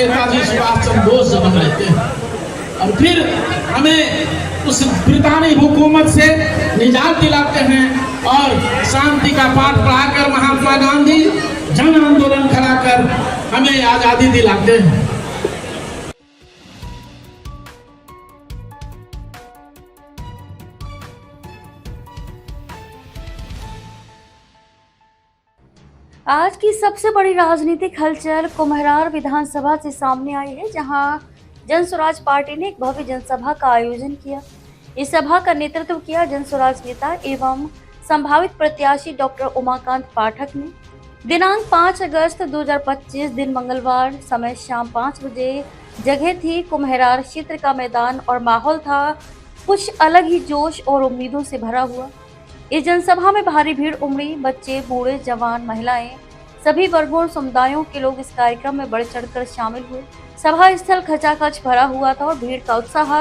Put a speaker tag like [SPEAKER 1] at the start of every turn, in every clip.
[SPEAKER 1] नेताजी सुभाष चंद्र बोस जब रहते हैं और फिर हमें उस ब्रितानी हुकूमत से निजात दिलाते हैं और शांति का पाठ पढ़ाकर महात्मा गांधी जन आंदोलन कराकर हमें आजादी दिलाते हैं।
[SPEAKER 2] आज की सबसे बड़ी राजनीतिक हलचल कुम्हरार विधानसभा से सामने आई है, जहां जन स्वराज पार्टी ने एक भव्य जनसभा का आयोजन किया। इस सभा का नेतृत्व किया जन स्वराज नेता एवं संभावित प्रत्याशी डॉक्टर उमाकांत पाठक ने। दिनांक 5 अगस्त 2025 दिन मंगलवार, समय शाम 5 बजे। जगह थी कुम्हरार क्षेत्र का मैदान और माहौल था कुछ अलग ही जोश और उम्मीदों से भरा हुआ। इस जनसभा में भारी भीड़ उमड़ी। बच्चे, बूढ़े, जवान, महिलाएं, सभी वर्गों और समुदायों के लोग इस कार्यक्रम में बढ़ चढ़कर शामिल हुए। सभा स्थल खचाखच भरा हुआ था और भीड़ का उत्साह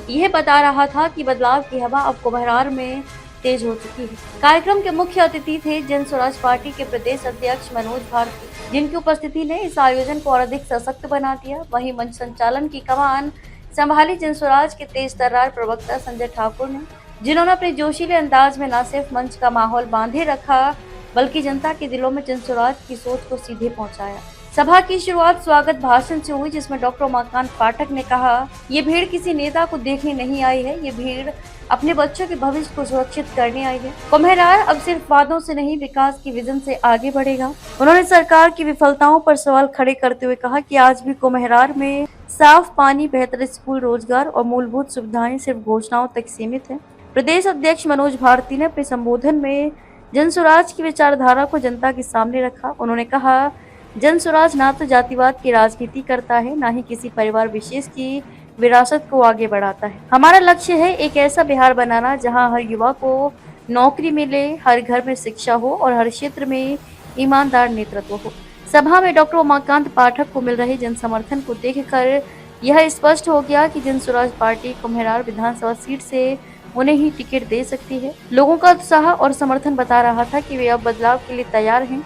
[SPEAKER 2] यह बता रहा था कि बदलाव की हवा अब कुम्हरार में तेज हो चुकी है। कार्यक्रम के मुख्य अतिथि थे जन स्वराज पार्टी के प्रदेश अध्यक्ष मनोज भारती, जिनकी उपस्थिति ने इस आयोजन को और अधिक सशक्त बना दिया। वहीं मंच संचालन की कमान संभाली जन स्वराज के तेज तर्रार प्रवक्ता संजय ठाकुर ने, जिन्होंने अपने जोशीले अंदाज में न सिर्फ मंच का माहौल बांधे रखा बल्कि जनता के दिलों में जन स्वराज की सोच को सीधे पहुंचाया। सभा की शुरुआत स्वागत भाषण से हुई, जिसमें डॉक्टर उमाकांत पाठक ने कहा, ये भीड़ किसी नेता को देखने नहीं आई है, ये भीड़ अपने बच्चों के भविष्य को सुरक्षित करने आई है। कुम्हरार अब सिर्फ वादों से नहीं, विकास की विजन से आगे बढ़ेगा। उन्होंने सरकार की विफलताओं पर सवाल खड़े करते हुए कहा कि आज भी कुम्हरार में साफ पानी, बेहतर स्कूल, रोजगार और मूलभूत सुविधाएं सिर्फ घोषणाओं तक सीमित है। प्रदेश अध्यक्ष मनोज भारती ने अपने संबोधन में जन स्वराज की विचारधारा को जनता के सामने रखा। उन्होंने कहा, जन स्वराज ना तो जातिवाद की राजनीति करता है, ना ही किसी परिवार विशेष की विरासत को आगे बढ़ाता है। हमारा लक्ष्य है एक ऐसा बिहार बनाना जहां हर युवा को नौकरी मिले, हर घर में शिक्षा हो और हर क्षेत्र में ईमानदार नेतृत्व हो। सभा में डॉक्टर उमाकांत पाठक को मिल रहे जन समर्थन को देखकर यह स्पष्ट हो गया कि जन स्वराज पार्टी कुम्हरार विधानसभा सीट से उन्हें ही टिकट दे सकती है। लोगों का उत्साह और समर्थन बता रहा था कि वे अब बदलाव के लिए तैयार हैं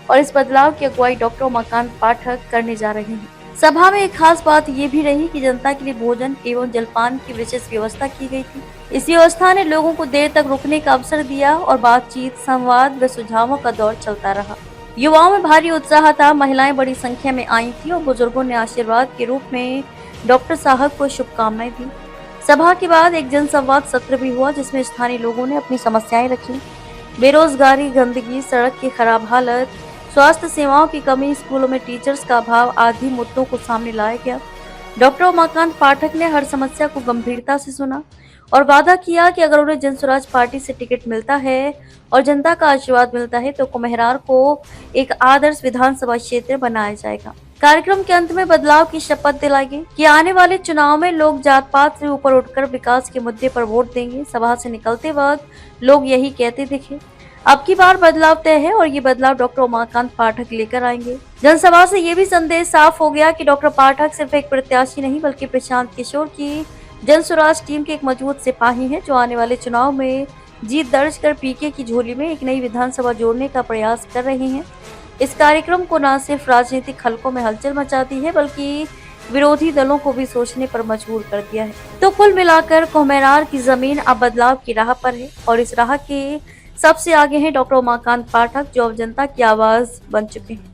[SPEAKER 2] और इस बदलाव की अगुवाई डॉक्टर उमाकांत पाठक करने जा रहे हैं। सभा में एक खास बात ये भी रही कि जनता के लिए भोजन एवं जलपान की विशेष व्यवस्था की गई थी। इस व्यवस्था ने लोगों को देर तक रुकने का अवसर दिया और बातचीत, संवाद व सुझावों का दौर चलता रहा। युवाओं में भारी उत्साह था, महिलाएं बड़ी संख्या में आई थी और बुजुर्गों ने आशीर्वाद के रूप में डॉक्टर साहब को शुभकामनाएं दी। सभा के बाद एक जनसंवाद सत्र भी हुआ, जिसमें स्थानीय लोगों ने अपनी समस्याएं रखी। बेरोजगारी, गंदगी, सड़क की खराब हालत, स्वास्थ्य सेवाओं की कमी, स्कूलों में टीचर्स का अभाव आदि मुद्दों को सामने लाया गया। डॉक्टर उमाकांत पाठक ने हर समस्या को गंभीरता से सुना और वादा किया कि अगर उन्हें जन स्वराज पार्टी से टिकट मिलता है और जनता का आशीर्वाद मिलता है तो कुम्हरार को एक आदर्श विधानसभा क्षेत्र बनाया जाएगा। कार्यक्रम के अंत में बदलाव की शपथ दिलाई गई कि आने वाले चुनाव में लोग जात पात से ऊपर उठकर विकास के मुद्दे पर वोट देंगे। सभा से निकलते वक्त लोग यही कहते दिखे, अब की बार बदलाव तय है और ये बदलाव डॉक्टर उमाकांत पाठक लेकर आएंगे। जनसभा से ये भी संदेश साफ हो गया कि डॉक्टर पाठक सिर्फ एक प्रत्याशी नहीं बल्कि प्रशांत किशोर की जन स्वराज टीम के एक मजबूत सिपाही हैं, जो आने वाले चुनाव में जीत दर्ज कर पीके की झोली में एक नई विधानसभा जोड़ने का प्रयास कर रहे हैं। इस कार्यक्रम को न सिर्फ राजनीतिक हलकों में हलचल मचाती है बल्कि विरोधी दलों को भी सोचने पर मजबूर कर दिया है। तो कुल मिलाकर कुम्हरार की जमीन अब बदलाव की राह पर है और इस राह के सबसे आगे हैं डॉक्टर उमाकांत पाठक, जो अब जनता की आवाज बन चुके हैं।